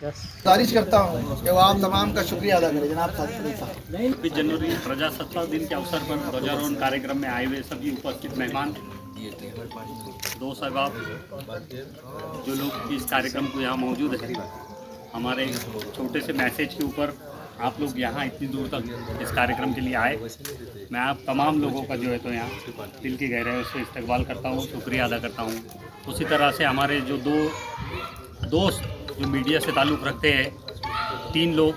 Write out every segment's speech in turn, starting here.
गुजारिश करता हूँ कि वो आप तमाम का शुक्रिया अदा करें जनाब साहब। 26 जनवरी प्रजासत्ताक दिन के अवसर पर ध्वजारोहण कार्यक्रम में आए हुए सभी उपस्थित मेहमान, दोस्त अहबाब, जो लोग इस कार्यक्रम को यहाँ मौजूद हैं, हमारे छोटे से मैसेज के ऊपर आप लोग यहाँ इतनी दूर तक इस कार्यक्रम के लिए आए। मैं आप तमाम लोगों का जो है तो यहाँ दिल की गहराइयों से इस्तकबाल करता हूँ, शुक्रिया अदा करता हूँ। उसी तरह से हमारे जो दो दोस्त जो मीडिया से ताल्लुक़ रखते हैं, 3 लोग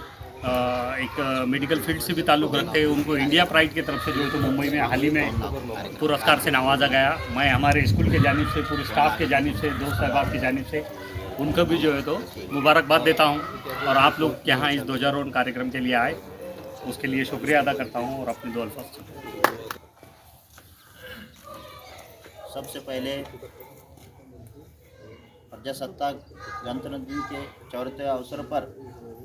एक मेडिकल फील्ड से भी ताल्लुक़ रखते हैं, उनको इंडिया प्राइड की तरफ से जो है तो मुंबई में हाल ही में पुरस्कार से नवाजा गया। मैं हमारे स्कूल के जानिब से, पूरे स्टाफ के जानिब से, दोस्त अहबाब की जानिब से उनको भी जो है तो मुबारकबाद देता हूं। और आप लोग यहाँ इस ध्वजारोहण कार्यक्रम के लिए आए, उसके लिए शुक्रिया अदा करता हूं। और अपने 2 अल्फाज सबसे पहले प्रजासत्ताक गणतंत्र दिन के 4वें अवसर पर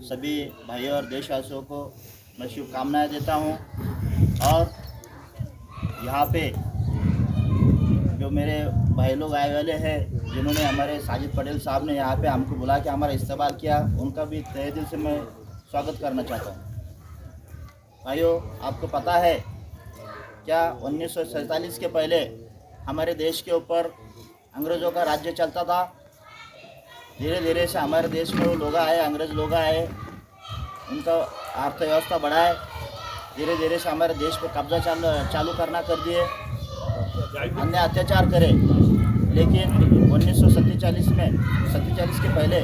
सभी भाइयों और देशवासियों को मैं शुभकामनाएं देता हूं। और यहाँ पे जो मेरे भाई लोग आए वाले हैं, जिन्होंने हमारे साजिद पटेल साहब ने यहाँ पे हमको बुला के हमारा इस्तेमाल किया, उनका भी तहे दिल से मैं स्वागत करना चाहता हूँ। भाइयों, आपको पता है क्या 1947 के पहले हमारे देश के ऊपर अंग्रेज़ों का राज्य चलता था। धीरे धीरे से हमारे देश में वो लोग आए, अंग्रेज़ लोग आए, उनका अर्थव्यवस्था बढ़ाए, धीरे धीरे से हमारे देश पर कब्जा चालू करना कर दिए, अन्य अत्याचार करे। लेकिन 1947 के पहले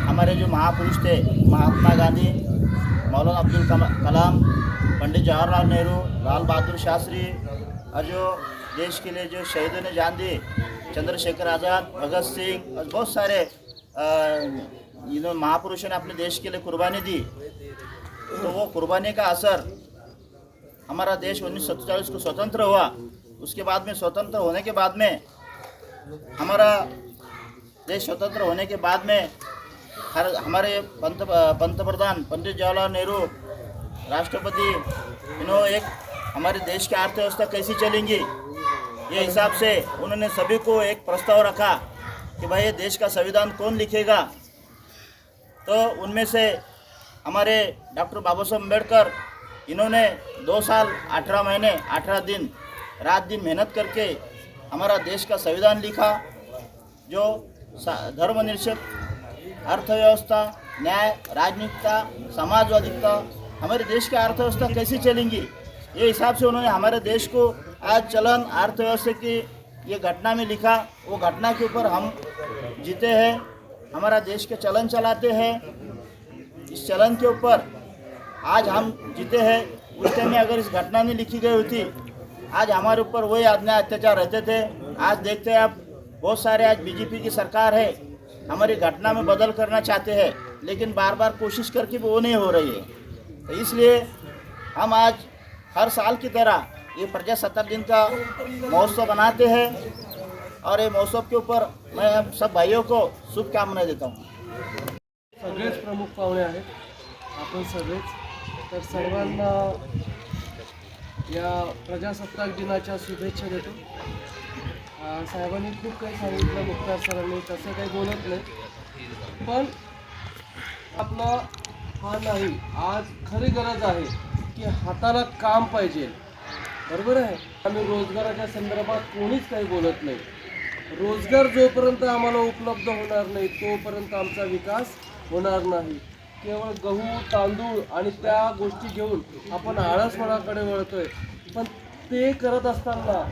हमारे जो महापुरुष थे, महात्मा गांधी, मौलाना अब्दुल कलाम, पंडित जवाहरलाल नेहरू, लाल बहादुर शास्त्री, और जो देश के लिए जो शहीदों ने जान दी, चंद्रशेखर आज़ाद, भगत सिंह और बहुत सारे महापुरुषों ने अपने देश के लिए कुर्बानी दी। तो वो कुर्बानी का असर हमारा देश 1947 को स्वतंत्र हुआ। उसके बाद में स्वतंत्र होने के बाद में हमारा देश स्वतंत्र होने के बाद में हमारे पंतप्रधान पंडित जवाहरलाल नेहरू राष्ट्रपति, इन्होंने एक हमारे देश की अर्थव्यवस्था कैसी चलेंगी, ये हिसाब से उन्होंने सभी को एक प्रस्ताव रखा कि भाई ये देश का संविधान कौन लिखेगा। तो उनमें से हमारे डॉक्टर बाबा साहब अम्बेडकर, इन्होंने 2 साल 18 महीने 18 दिन रात दिन मेहनत करके हमारा देश का संविधान लिखा, जो धर्मनिरपेक्ष अर्थव्यवस्था, न्याय, राजनीतिकता, समाजवादिता, हमारे देश की अर्थव्यवस्था कैसी चलेंगी, ये हिसाब से उन्होंने हमारे देश को आज चलन अर्थव्यवस्था की ये घटना में लिखा। वो घटना के ऊपर हम जीते हैं, हमारा देश के चलन चलाते हैं। इस चलन के ऊपर आज हम जीते हैं। उस टाइम में अगर इस घटना नहीं लिखी गई होती, आज हमारे ऊपर वही अन्याय अत्याचार रहते थे। आज देखते हैं आप बहुत सारे आज बीजेपी की सरकार है, हमारी घटना में बदल करना चाहते हैं, लेकिन बार बार कोशिश करके भी वो नहीं हो रही है। तो इसलिए हम आज हर साल की तरह ये प्रजासत्ताक दिन का महोत्सव बनाते हैं। और ये महोत्सव के ऊपर मैं सब भाइयों को शुभकामनाएं देता हूँ। सगळेच प्रमुख पाहुणे आहेत, आपण सगळेच, तर सर्वांना या प्रजासत्ताक दिनाच्या शुभेच्छा देतो। साहेबांनी खूप काही सांगितलं, मुख्तार सरांनी, तसं काही बोलत नाही, पण आपला हा नाही, आज खरी गरज आहे की हाताला काम पाहिजे, बरोबर आहे। आम्ही रोजगाराच्या संदर्भात कोणीच काही बोलत नाही। रोजगार जोपर्यंत आम्हाला उपलब्ध होणार नाही तोपर्यंत आमचा विकास होणार नाही। केवळ गहू, तांदूळ आणि त्या गोष्टी घेऊन आपण आळसपणाकडे वळतोय, पण ते करत असताना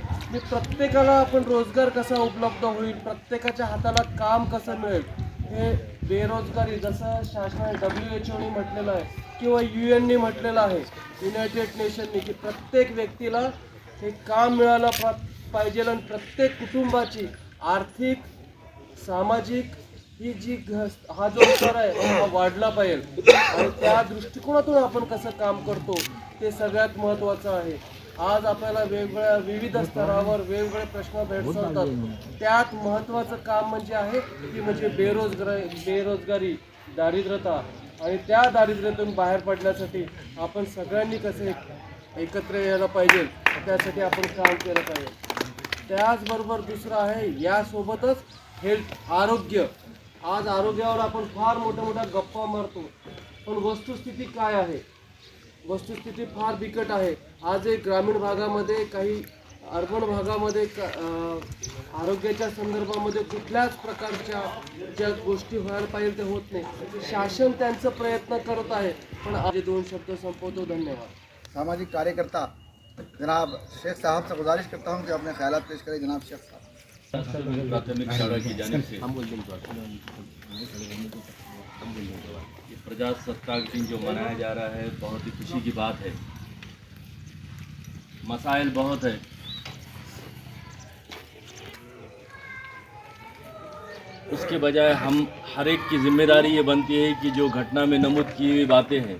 प्रत्येकाला आपण रोजगार कसा उपलब्ध होईल, प्रत्येकाच्या हाताला काम कसं मिळेल, हे बेरोजगारी, जसं शासनाने WHO ने म्हटलेलं आहे किंवा UN ने म्हटलेलं आहे, युनायटेड नेशनने, की प्रत्येक व्यक्तीला हे काम मिळालं पाहिजे आणि प्रत्येक कुटुंबाची आर्थिक, सामाजिक ही जी हा जो स्तर आहे हा वाढला पाहिजे। आणि त्या दृष्टिकोनातून आपण कसं काम करतो ते सगळ्यात महत्त्वाचं आहे। आज आपल्याला वेगवेगळ्या विविध स्तरावर वेगवेगळे प्रश्न भेडसावतात, त्यात महत्त्वाचं काम म्हणजे आहे ती म्हणजे बेरोजगारी, दारिद्र्यता, आणि त्या दारिद्र्यातून बाहेर पडण्यासाठी आपण सगळ्यांनी कसे एकत्र यायला पाहिजे, त्यासाठी आपण काम केलं पाहिजे। त्याचबरोबर दुसरं आहे, यासोबतच हेल्थ, आरोग्य, आज आरोग्यावर आपण फार मोठ्या मोठ्या गप्पा मारतो, पण वस्तुस्थिती काय आहे? वस्तुस्थिती फार बिकट आहे. आज एक ग्रामीण भागामध्ये, काही अर्बन भागामध्ये आरोग्याच्या संदर्भामध्ये कुठल्याच प्रकारच्या ज्या गोष्टी व्हायला पाहिजे ते होत नाही. शासन त्यांचा प्रयत्न करत आहे, पण आज 2 शब्द संपवतो. धन्यवाद. सामाजिक कार्यकर्ता जनाब शेख साहब से गुजारिश करता हूँ कि अपने ख्यालात पेश करें। जनाब शेख साहब। प्राथमिक शाला की जानिब से ये प्रजासत्ताक दिन जो मनाया जा रहा है, बहुत ही खुशी की बात है। मसाइल बहुत है, उसके बजाय हम हर एक की जिम्मेदारी ये बनती है कि जो घटना में नमूद की हुई बातें हैं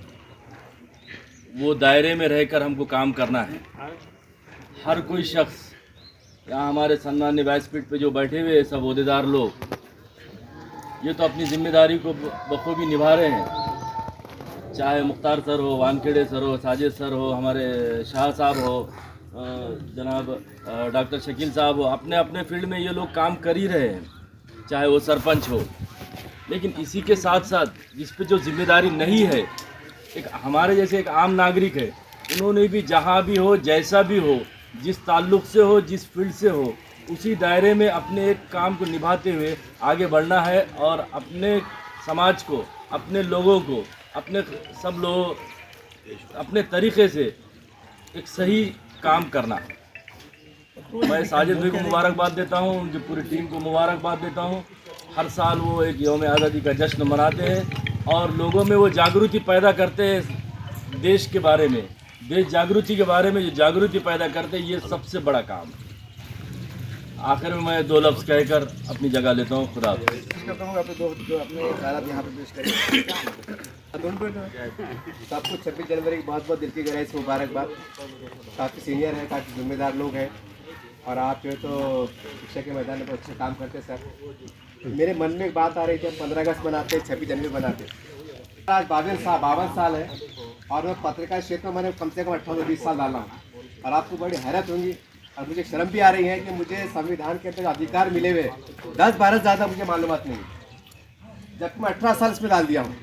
वो दायरे में रहकर हमको काम करना है। हर कोई शख्स, यहाँ हमारे सम्मान्य व्यासपीठ पे जो बैठे हुए सब ओहदेदार लोग, ये तो अपनी जिम्मेदारी को बखूबी निभा रहे हैं। चाहे मुख्तार सर हो, वानखेड़े सर हो, साजिद सर हो, हमारे शाह साहब हो, जनाब डॉक्टर शकील साहब हो, अपने अपने फील्ड में ये लोग काम कर ही रहे हैं, चाहे वो सरपंच हो। लेकिन इसी के साथ साथ जिस पे जो जिम्मेदारी नहीं है, एक हमारे जैसे एक आम नागरिक है, उन्होंने भी जहाँ भी हो, जैसा भी हो, जिस ताल्लुक़ से हो, जिस फील्ड से हो, उसी दायरे में अपने एक काम को निभाते हुए आगे बढ़ना है और अपने समाज को, अपने लोगों को, अपने सब लोग अपने तरीक़े से एक सही काम करना है। मैं साजिद भाई को मुबारकबाद देता हूँ, उनकी पूरी टीम को मुबारकबाद देता हूँ। हर साल वो एक यौम आज़ादी का जश्न मनाते हैं और लोगों में वो जागृति पैदा करते हैं देश के बारे में, देश जागृति के बारे में जो जागृति पैदा करते हैं, ये सबसे बड़ा काम है। आखिर में मैं 2 लफ्ज़ कहकर अपनी जगह लेता हूँ। खुदा हाफ़िज़। करता हूँ अपने दोस्त जो अपने ख्यालात यहाँ पे पेश करें। सबको 26 जनवरी की बहुत बहुत दिल की गहराई से मुबारकबाद। काफ़ी सीनियर है, काफ़ी जिम्मेदार लोग हैं और आप जो है तो शिक्षा के मैदान में तो अच्छा काम करते हैं सर। मेरे मन में एक बात आ रही थी, 15 अगस्त मनाते, 26 जनवरी मनाते। आज 52 साल है और मैं पत्रकार क्षेत्र में मैंने कम से कम 18-20 साल डाला हूँ और आपको बड़ी हैरत होगी और मुझे शर्म भी आ रही है कि मुझे संविधान के अंदर अधिकार मिले हुए 10-12 ज़्यादा मुझे मालूमात नहीं, जबकि मैं 18 साल इसमें डाल दिया हूँ।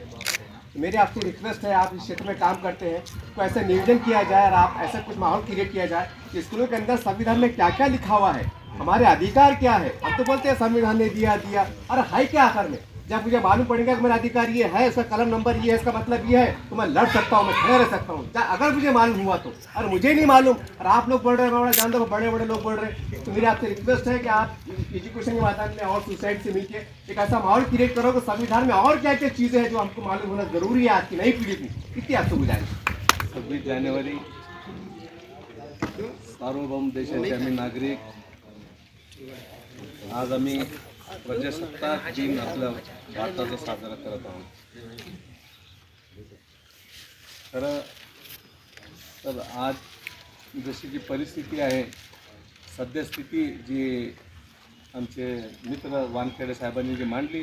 तो मेरी आपसे रिक्वेस्ट है, आप इस क्षेत्र में काम करते हैं तो ऐसा नियोजन किया जाए और आप ऐसा कुछ माहौल क्रिएट किया जाए कि स्कूलों के अंदर संविधान में क्या क्या लिखा हुआ है, हमारे अधिकार क्या है। हम तो बोलते हैं संविधान ने दिया अरे है क्या आखिर में? जब मुझे मालूम पड़ेगा कि मेरा अधिकार ये है, उसका कलम नंबर ये है, इसका मतलब ये है, तो मैं लड़ सकता हूँ, मैं खड़े रह सकता हूँ। अगर मुझे मालूम हुआ तो, और मुझे नहीं मालूम और आप लोग बोल रहे हैं, जानते हो बड़े बड़े लोग बोल रहे हैं, तो मेरी आपसे रिक्वेस्ट है कि आप एजुकेशन के मैदान में और सोसाइटी से मिलकर एक ऐसा माहौल क्रिएट करो कि संविधान में और क्या क्या चीज़ें हैं जो हमको मालूम होना जरूरी है आज की नई पीढ़ी की। इतनी आपसे गुजारिश। 26 जानेवारी सार्वभौम देशाचे आम्ही नागरिक, आज आम्ही प्रजासत्ताक दिन आपल्या भारताचा साजरा करत आहोत। खरं तर आज जशी जी परिस्थिती आहे, सद्यस्थिती जी आमचे मित्र वानखेडे साहेबांनी जी मांडली,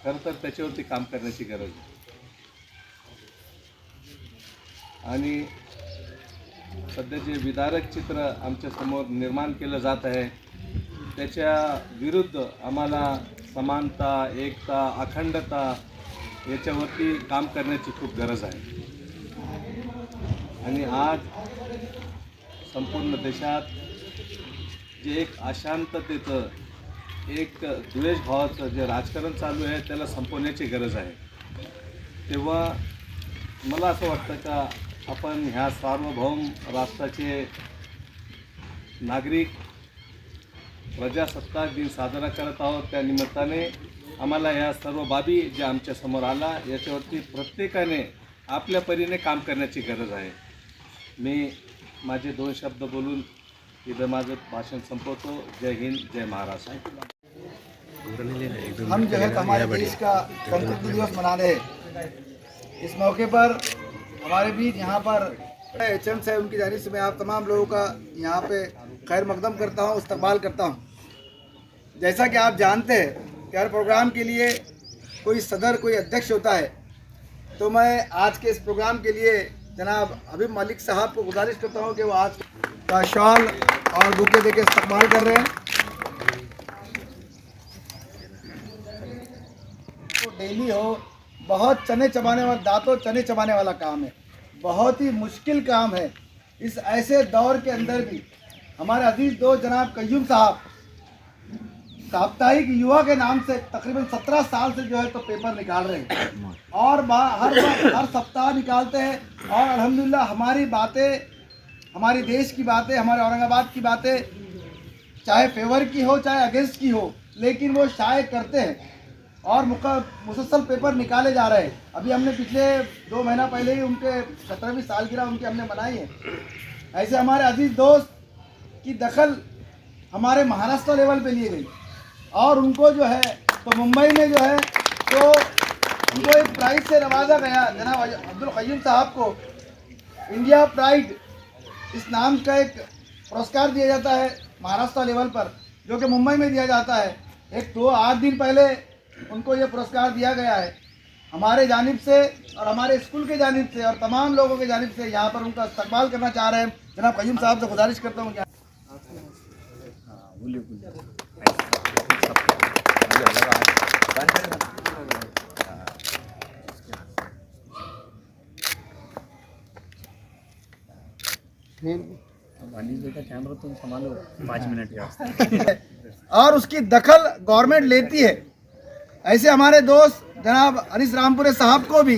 खरं तर त्याच्यावरती काम करण्याची गरज आहे आणि सध्या जे विदारक चित्र आमच्यासमोर निर्माण केलं जात आहे त्याच्या विरुद्ध आम्हाला समानता, एकता, अखंडता याच्यावरती काम करण्याची खूप गरज आहे। आणि आज संपूर्ण देशात जे एक अशांततेचं, एक द्वेषभावाचं जे राजकारण चालू आहे त्याला संपवण्याची गरज आहे। तेव्हा मला असं वाटतं का आपण ह्या सार्वभौम राष्ट्राचे नागरिक प्रजासत्ताक दिन साजरा करत आहोत, त्या निमित्ताने आम्हाला या सर्व बाबी ज्या आमच्या समोर आला याच्यावरती प्रत्येकाने आपल्या परीने काम करण्याची गरज आहे। मी माझे 2 शब्द बोलून इथं माझं भाषण संपवतो। जय हिंद, जय महाराष्ट्र। हम जो है हमारे देश का गणतंत्र दिवस मना रहे हैं। इस मौके पर हमारे बीच यहाँ पर एचएम साहब, उनकी जानिब से मैं आप तमाम लोगों का यहाँ पे खैर मकदम करता हूँ, इस्तकबाल करता हूँ। जैसा कि आप जानते हैं कि हर प्रोग्राम के लिए कोई सदर, कोई अध्यक्ष होता है, तो मैं आज के इस प्रोग्राम के लिए जनाब हबीब मलिक साहब को गुजारिश करता हूँ कि वो आज का शॉल और बुके देके इस्तकबाल कर रहे हैं। डेली हो, बहुत चने चबाने वाला, दांतों चने चबाने वाला काम है, बहुत ही मुश्किल काम है। इस ऐसे दौर के अंदर भी हमारे अजीज दोस्त जनाब कय्यूम साहब साप्ताहिक युवा के नाम से तकरीबन 17 साल से जो है तो पेपर निकाल रहे हैं और हर सप्ताह निकालते हैं। और अल्हम्दुलिल्लाह हमारी बातें, हमारी देश की बातें, हमारे औरंगाबाद की बातें, चाहे फेवर की हो चाहे अगेंस्ट की हो, लेकिन वो शाये करते हैं और मुसलसल पेपर निकाले जा रहे हैं। अभी हमने पिछले 2 महीना पहले ही उनके 17वीं सालगिरह उनकी हमने मनाई है। ऐसे हमारे अजीज दोस्त की दखल हमारे महाराष्ट्र लेवल पे लिए गई और उनको जो है तो मुंबई में जो है तो उनको एक प्राइज से नवाजा गया। जनाब अब्दुल कय्यूम साहब को इंडिया प्राइड इस नाम का एक पुरस्कार दिया जाता है महाराष्ट्र लेवल पर, जो कि मुंबई में दिया जाता है। 8 दिन पहले उनको ये पुरस्कार दिया गया है हमारे जानिब से और हमारे स्कूल के जानिब से और तमाम लोगों के जानिब से। यहाँ पर उनका इस्तकबाल करना चाह रहे हैं। जनाब कय्यूम साहब से गुजारिश करता हूँ क्या कैमरा तुम संभालो 5 मिनट का और उसकी दखल गवर्नमेंट लेती है। ऐसे हमारे दोस्त जनाब अनीस रामपुरे साहब को भी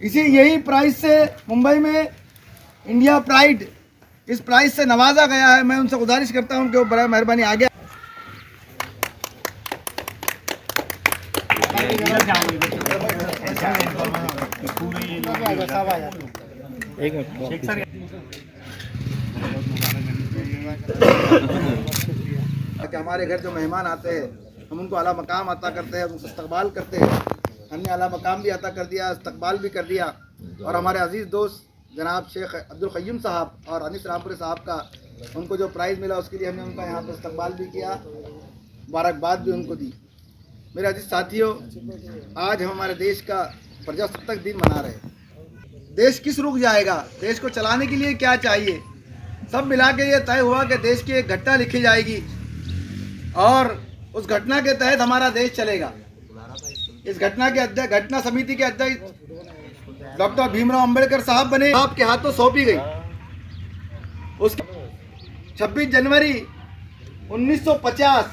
यही प्राइज से मुंबई में इंडिया प्राइड इस प्राइज से नवाजा गया है। मैं उनसे गुजारिश करता हूं कि वो बड़ा मेहरबानी आगे कि हमारे घर जो मेहमान आते हैं हम उनको आला मकाम अता करते हैं, उनको इस्तकबाल करते हैं। हमने आला मकाम भी अता कर दिया, इस्तकबाल भी कर दिया। और हमारे अजीज़ दोस्त जनाब शेख अब्दुल कय्यूम साहब और अनीस रामपुरे साहब का उनको जो प्राइज़ मिला उसके लिए हमने उनका यहाँ पर इस्तकबाल भी किया, मुबारकबाद भी उनको दी। मेरे अजीज साथियों, आज हम हमारे देश का प्रजासत्ताक दिन मना रहे हैं। देश किस रुख जाएगा, देश को चलाने के लिए क्या चाहिए, सब मिला के ये तय हुआ कि देश की एक घटना लिखी जाएगी और उस घटना के तहत हमारा देश चलेगा। इस घटना के अध्यक्ष, घटना समिति के अध्यक्ष डॉक्टर भीमराव अंबेडकर साहब बने, आपके हाथों सौंपी गई। उसके 26 जनवरी 1950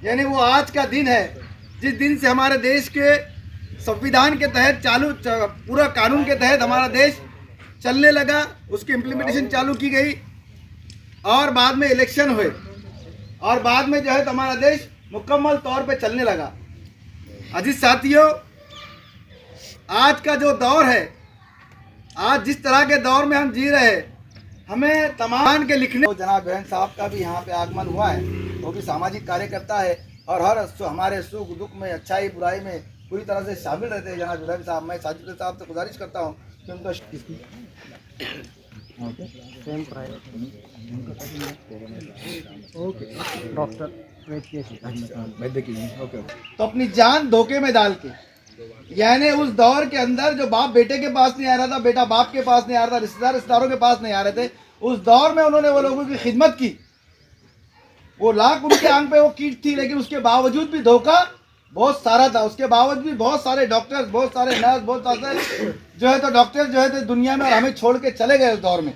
यानी वो आज का दिन है जिस दिन से हमारे देश के संविधान के तहत पूरा कानून के तहत हमारा देश चलने लगा। उसकी इम्प्लीमेंटेशन चालू की गई और बाद में इलेक्शन हुए और बाद में जो है तो हमारा देश मुकम्मल तौर पे चलने लगा। अजीज साथियों, आज का जो दौर है, आज जिस तरह के दौर में हम जी रहे हैं, हमें तमाम के लिखने जनाब बहन साहब का भी यहाँ पे आगमन हुआ है। वो भी सामाजिक कार्यकर्ता है और हर हमारे सुख दुख में, अच्छाई बुराई में पूरी तरह से शामिल रहते हैं जनाब बहन साहब। मैं साजिद साहब से गुजारिश करता हूँ कि उनका तो अपनी जान धोखे में डाल के, यानी उस दौर के अंदर जो बाप बेटे के पास नहीं आ रहा था, बेटा बाप के पास नहीं आ रहा था, रिश्तेदार रिश्तेदारों के पास नहीं आ रहे थे, उस दौर में उन्होंने वो लोगों की खिदमत की। वो लाख उनके आंख पे वो कीट थी, लेकिन उसके बावजूद भी धोखा बहुत सारा था। उसके बावजूद भी बहुत सारे डॉक्टर्स, बहुत सारे नर्स, बहुत सारे जो है तो डॉक्टर जो है तो दुनिया में और हमें छोड़ के चले गए उस दौर में।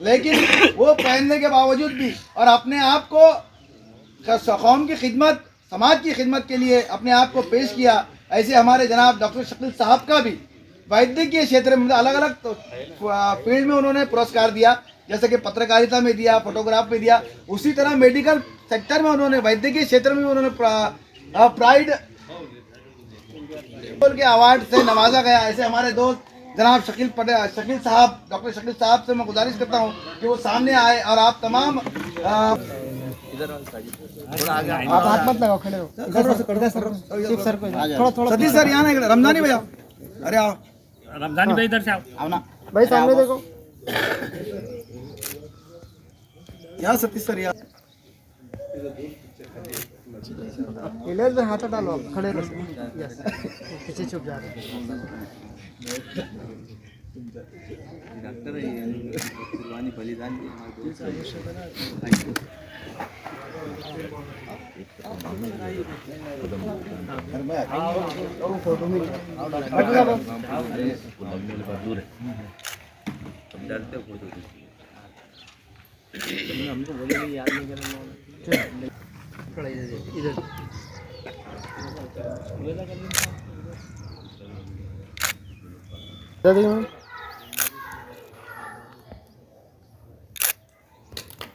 लेकिन वो पहनने के बावजूद भी और अपने आप को कौम की खिदमत, समाज की खिदमत के लिए अपने आप को पेश किया। ऐसे हमारे जनाब डॉक्टर शकील साहब का भी वैद्यकीय क्षेत्र में अलग अलग फील्ड में उन्होंने पुरस्कार दिया, जैसे कि पत्रकारिता में दिया, फोटोग्राफ में दिया। उसी तरह मेडिकल सेक्टर में उन्होंने, वैद्यकीय क्षेत्र में उन्होंने प्राइड के अवार्ड से नवाजा गया। ऐसे हमारे दोस्त जनाब शकील साहब, डॉक्टर शकील साहब से मैं गुजारिश करता हूँ कि वो सामने आए और आप तमाम आप हाथ मत लगाओ, खड़े हो थोड़ा सतीश सर यहाँ ना, रमजानी भैया, अरे आओ रमजानी भाई इधर से आओ ना भाई, सामने देखो यहाँ सतीश सर यहाँ में हाथ डालो, आप खड़े रहो, पीछे छुप जा रहे।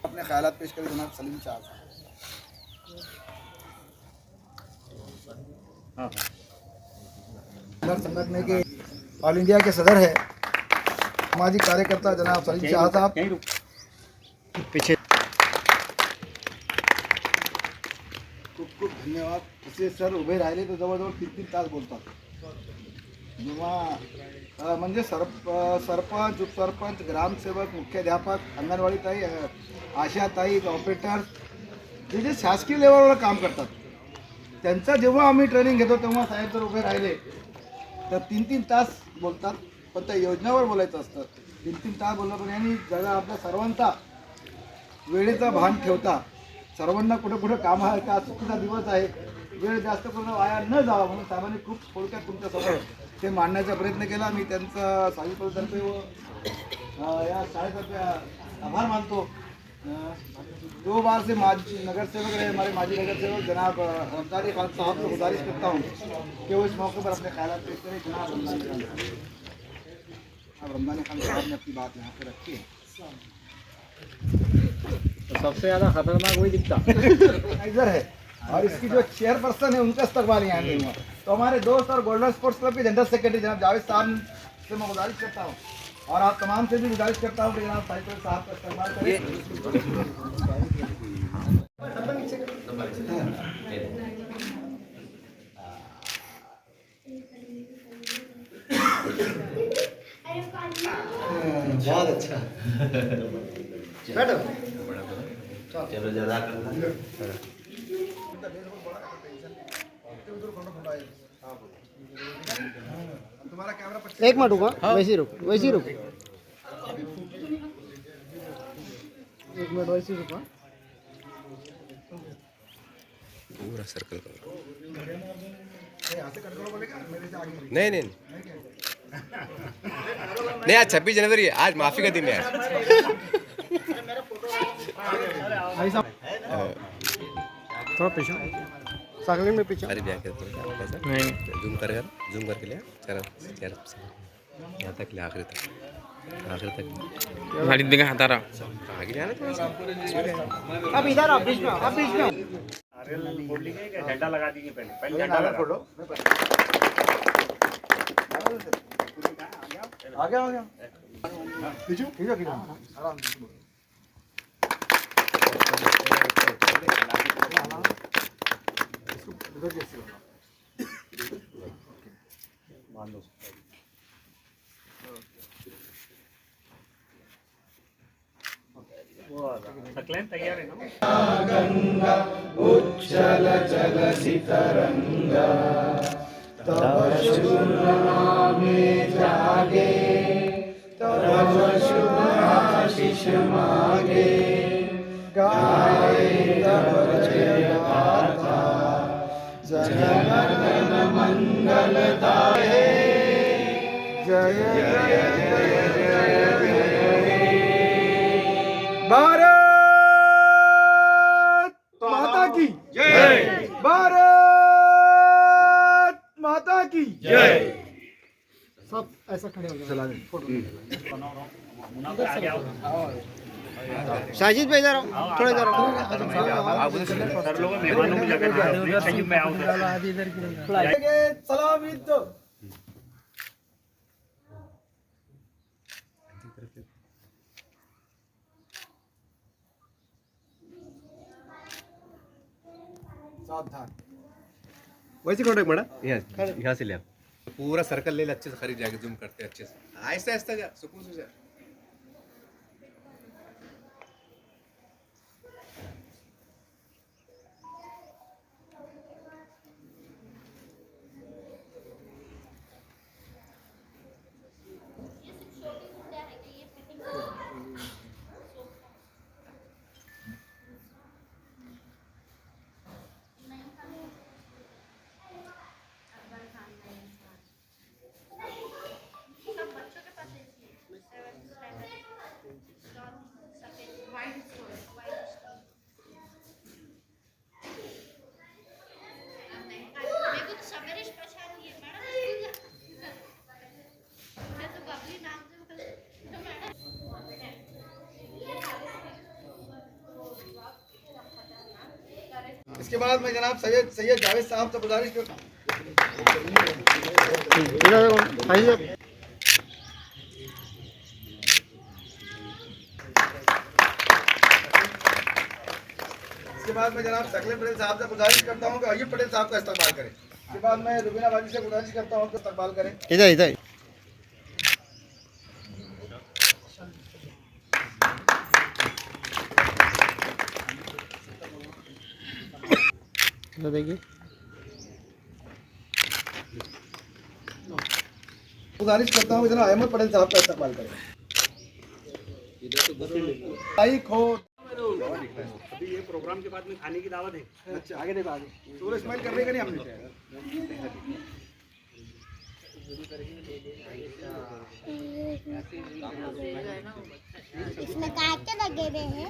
अपने ख्यालात पेश करें जनाब सलीम शाह साहब। सदर संगठन के ऑल इंडिया के सदर है सामाजिक कार्यकर्ता जनाब सलीम शाह साहब। पीछे खूप खूप धन्यवाद. तसे सर उभे राहिले तर जवळजवळ 3-3 तास बोलतात. जेव्हा म्हणजे सरपंच उपसरपंच ग्रामसेवक मुख्याध्यापक अंगणवाडीताई आशाताई ऑपरेटर्स जे जे शासकीय लेवलवर काम करतात त्यांचा जेव्हा आम्ही ट्रेनिंग घेतो तेव्हा साहेब जर उभे राहिले तर 3-3 तास बोलतात. पण त्या योजनेवर बोलायचं असतं. 3-3 तास बोललं पण यांनी जगा आपल्या सर्वांचा वेळेचा भान ठेवता सर्वांना कुठे कुठे काम आहे का सुट्टीचा दिवस आहे वेळ जास्त करून वाया न जावा म्हणून साहेबांनी खूप थोडक्यात तुमच्यासमोर ते मांडण्याचा प्रयत्न केला. मी त्यांचा साहित्यतर्फे व या शाळेतर्फे आभार मानतो. 2 बार से माजी नगरसेवक रहे हमारे माजी नगरसेवक जनाब रमजानी खान साहब को गुजारिश करता हूँ कि वो इस मौके पर अपने ख्याल पेश करें. जनाब रमजानी खान साहब ने अपनी बात यहाँ पे रखी है. तो सबसे ज़्यादा खतरनाक वही दिखता इधर है और इसकी जो चेयरपर्सन है उनका इस्तकबाल यहाँ नहीं हुआ. तो हमारे दोस्त और गोल्डन स्पोर्ट्स क्लब के जनरल सेक्रेटरी जनाब जावेद साहब से मैं गुजारिश करता हूँ और आप तमाम से भी गुजारिश करता हूँ कि जनाब साहिब साहब का इस्तेमाल करें. बहुत अच्छा बैठो. चलो ज़्यादा तुम्हारा कैमरा 1 मिनट रुको. वैसे ही रुको 1 मिनट वैसे ही रुको. पूरा सर्कल करो. यहाँ से कट करो बोलेगा मेरे से आगे. नहीं नहीं नहीं आज 26 जनवरी है. आज माफ़ी का दिन है. थोड़ा पीछे सागलिन में पीछे. अरे ब्याह करते नहीं जूम करके ले चेहरा यहाँ तक ले आखिर तक गाड़ी दिखा हटा रहा. आगे आना थोड़ा सा. अब इधर आप बीच में झंडा लगा देंगे पहले झंडा लगा फोटो आ गया खींचो आराम से. सकलेन तैयार है ना. उच्छल चल सितरंगा तब शुभ नामे जागे तब शुभ आशीष मागे गाए तब जय गाथा जनगण मंगलदायक जय जय जय जय भारत माता की जय. भारत माता की जय. सब ऐसा खड़े हो जाओ. फोटो साजिद भाई इधर आओ थोड़ा इधर आओ. सर लोगों मेहमानों की जगह मैं आऊँ सलाम ईद दो. सावधान. वैसे कॉन्टेक्ट बड़ा यहाँ से ले आप. पूरा सर्कल ले ले अच्छे से. खरीद जाके जूम करते अच्छे से. आहिस्ता आहिस्ता जा सुकून से जा. इसके बाद मैं जनाब सैयद जावेद साहब से गुजारिश करता हूँ। इसके बाद मैं जनाब सकले पटेल साहब से गुजारिश करता हूँ कि अय्यूब पटेल साहब का इस्तकबाल करें। इसके बाद मैं रुबीना बाजी से गुजारिश करता हूँ कि इस्तकबाल करें। इधर इधर देखिए गुजारिश करता हूँ कि जनाब अहमद पटेल साहब का इस्तकबाल करें। भाई खो अभी ये प्रोग्राम के बाद में खाने की दावत है। अच्छा आगे देखो आगे तो इस्माइल कर रहे का नहीं हमने इसमें काटे लगे हुए हैं।